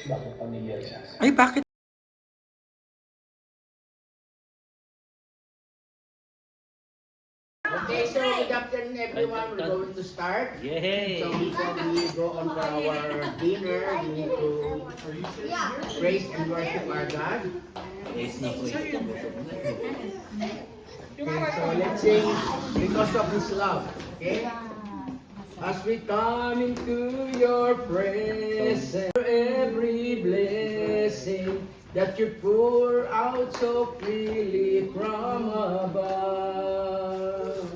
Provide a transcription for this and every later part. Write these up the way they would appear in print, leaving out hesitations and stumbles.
Bakit pamilya siya? Ay, bakit? Okay, so good afternoon everyone. We're going to start. Yay! So before we go on for our dinner, we need to praise and worship our God. Yes na po ito. Okay, so let's sing because of His love. Okay? As we come into your presence, every blessing that you pour out so freely from above,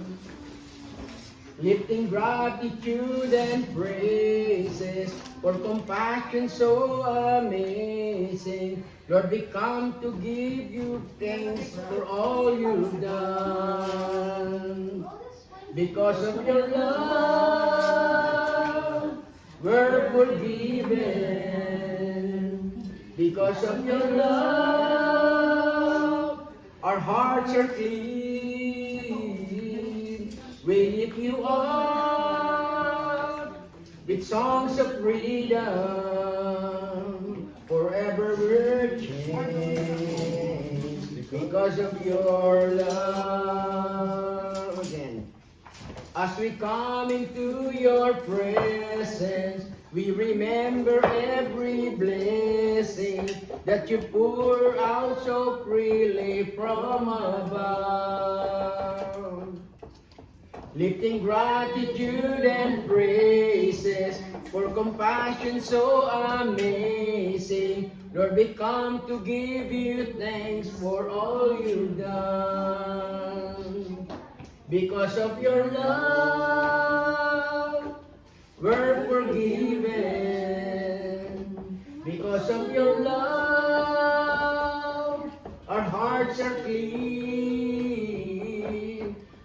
lifting gratitude and praises for compassion so amazing. Lord, we come to give you thanks for all you've done. Because of your love, we're forgiven. Because of your love, our hearts are clean. We lift you up with songs of freedom. Forever we're changed because of your love. Again. As we come into your presence, we remember every blessing that you pour out so freely from above. Lifting gratitude and praises for compassion so amazing. Lord, we come to give you thanks for all you've done. Because of your love, we're forgiven. Because of your love, our hearts are clean.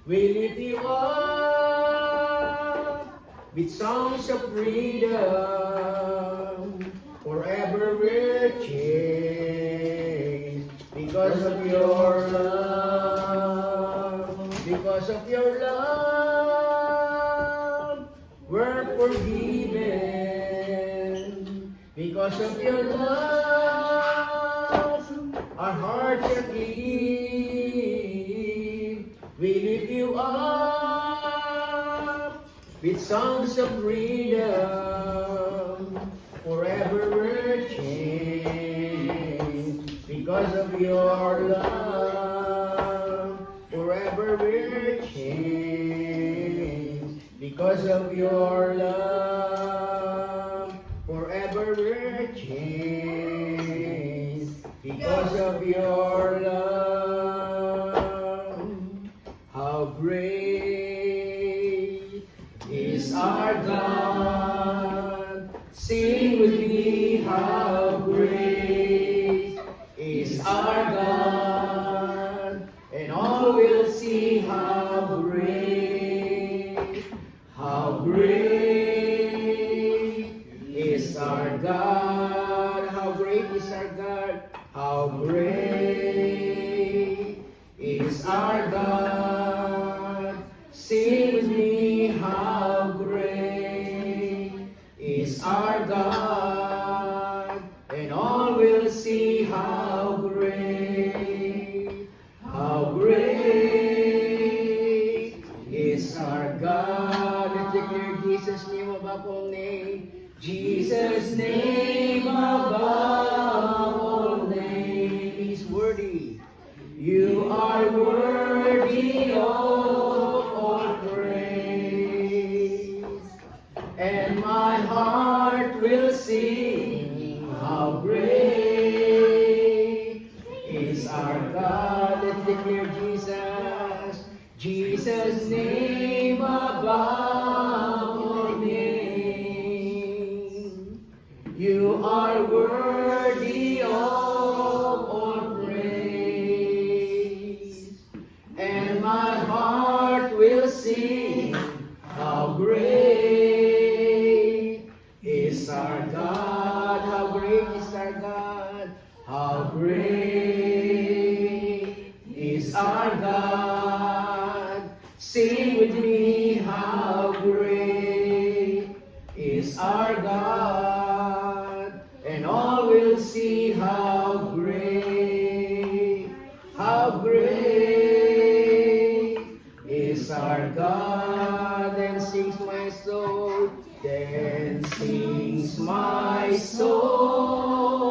We lift you up with songs of freedom. Forever we're changed because of your love. Because of your love, we're forgiven. Because of your love, our hearts are clean. We lift you up with songs of freedom. Forever we're changed because of your love. Forever we're changed because of your love. Forever we're changed because of your love. How great is our God. Sing with me, how great is our God. And all will see how great is our God. How great is our God. How great is our God. Sing with me, how great is our God. And all will see how great is our God. Let's declare Jesus' name above all name. Jesus' name above all name. He's worthy. You are worthy of all praise. And my heart will sing how great is our God. Let's declare Jesus. Jesus' name above all name. You are worthy of all praise. And my heart will sing how great is our God. How great is our God. How great is our God. Sing with me, how great is our God. And all our God, then sings my soul, then sings my soul,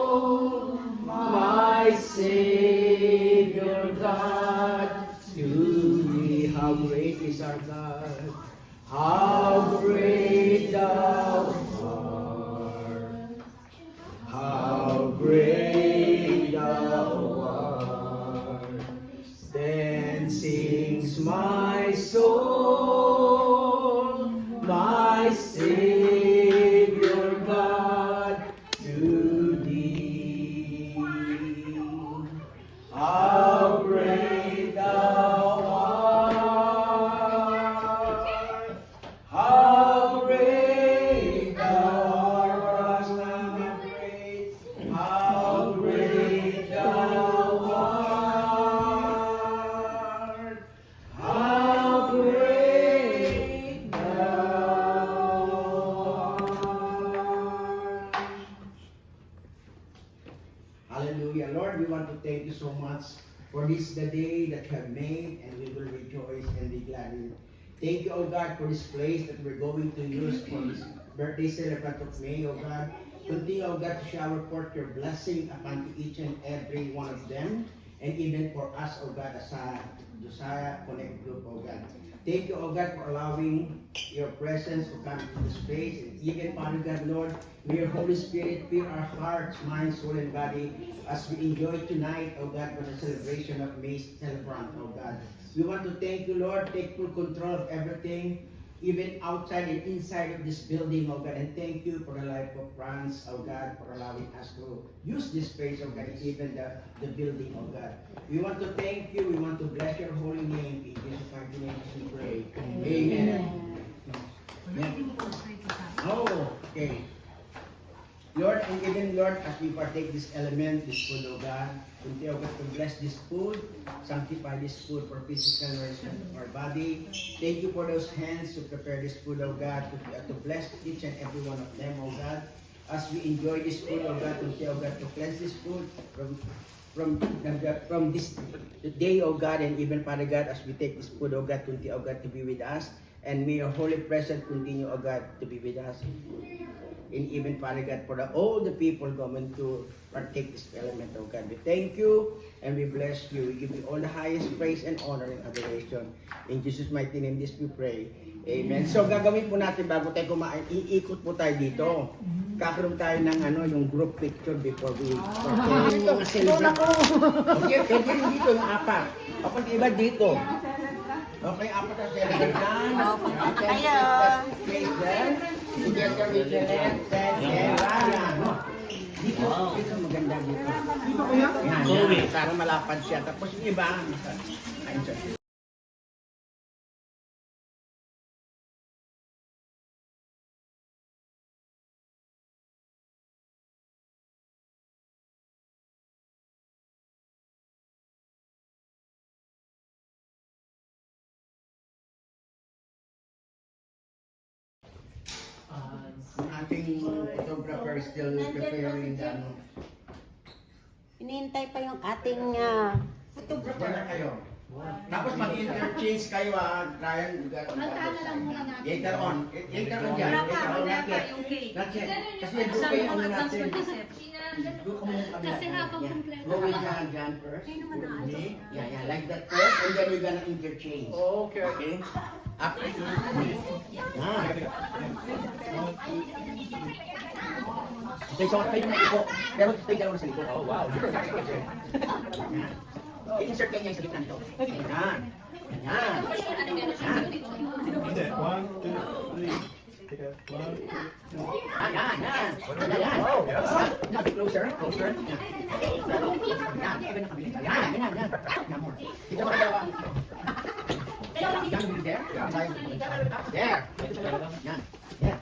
my Savior God, to thee. How great is our God, how great thou art, how great thou art. Then sings my soul, my Savior God, to thee. How great thou art, how great thou art, how great thou art, how great thou art. Hallelujah. Lord, we want to thank you so much for this the day that you have made, and we will rejoice and be glad in it. Thank you, O God, for this place that we're going to use for this birthday celebrant of May, O God. Continue, O God, to shower forth your blessing upon each and every one of them, and even for us, O God, as a Josiah Connect Group, O God. Thank you, O God, for allowing your presence to come into this place. And even, Father God, Lord, may your Holy Spirit fill our hearts, mind, soul, and body as we enjoy tonight, O God, for the celebration of May's celebrant, O God. We want to thank you, Lord. Take full control of everything, even outside and inside of this building, oh God. And thank you for the life of Franz, oh God, for allowing us to use this space, oh God, even the building, oh God. We want to thank you. We want to bless your holy name. In Jesus' mighty name we pray. Amen. Oh, okay. Lord, and even Lord, as we partake this element, this food, oh God, continue, oh God, to bless this food, sanctify this food for physical nourishment of our body. Thank you for those hands to prepare this food, oh God, to bless each and every one of them, oh God. As we enjoy this food, oh God, continue, oh God, to cleanse this food from this day, oh God, and even, Father God, as we take this food, oh God, continue, oh God, to be with us. And may your holy presence continue, oh God, to be with us. And even, Father God, for all the people going to partake this element, oh God. We thank you and we bless you. We give you all the highest praise and honor and adoration. In Jesus' mighty name, this we pray. Amen. So, gagawin po natin bago tayo kumain, iikot po tayo dito. Kakaroon tayo ng yung group picture before we partake. Ito, celebrate. Okay, pwede rin dito yung apat. Kapag iba dito. Okay, apat ang celebration. Face them. Together with the left and Ryan. Dito maganda dito. Dito kaya? Yan, para malapad siya. Tapos yung iba, kain siya. Ang ating photographer still preparing the Hinihintay pa yung ating photographer na kayo. Tapos mag-interchange kayo Ryan. Magkano lang muna natin? Later on dyan. Wala pa yung cake. Kasi doon kayo ano natin. Doon kami Kasi habang kompleto. Go with Jan first. Okay? Yeah, like that first. And then we're gonna interchange. Okay. After okay, so kayo na ito. Pero stay ka lang sa likod. Oh, wow. I-insert kayo yung sa gitna nito. Yan. Yan. One, two, three. Take a one, two, three. Yan. Yan. A bit closer. Yan. Yan. Dito mo kayo. Yan, there. There. Yan. Yan.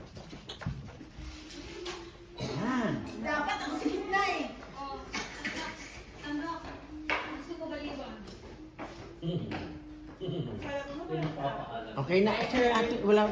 Yan. Dapat ang sikip na eh. Ano? Gusto ko baliwan. Okay na. Wala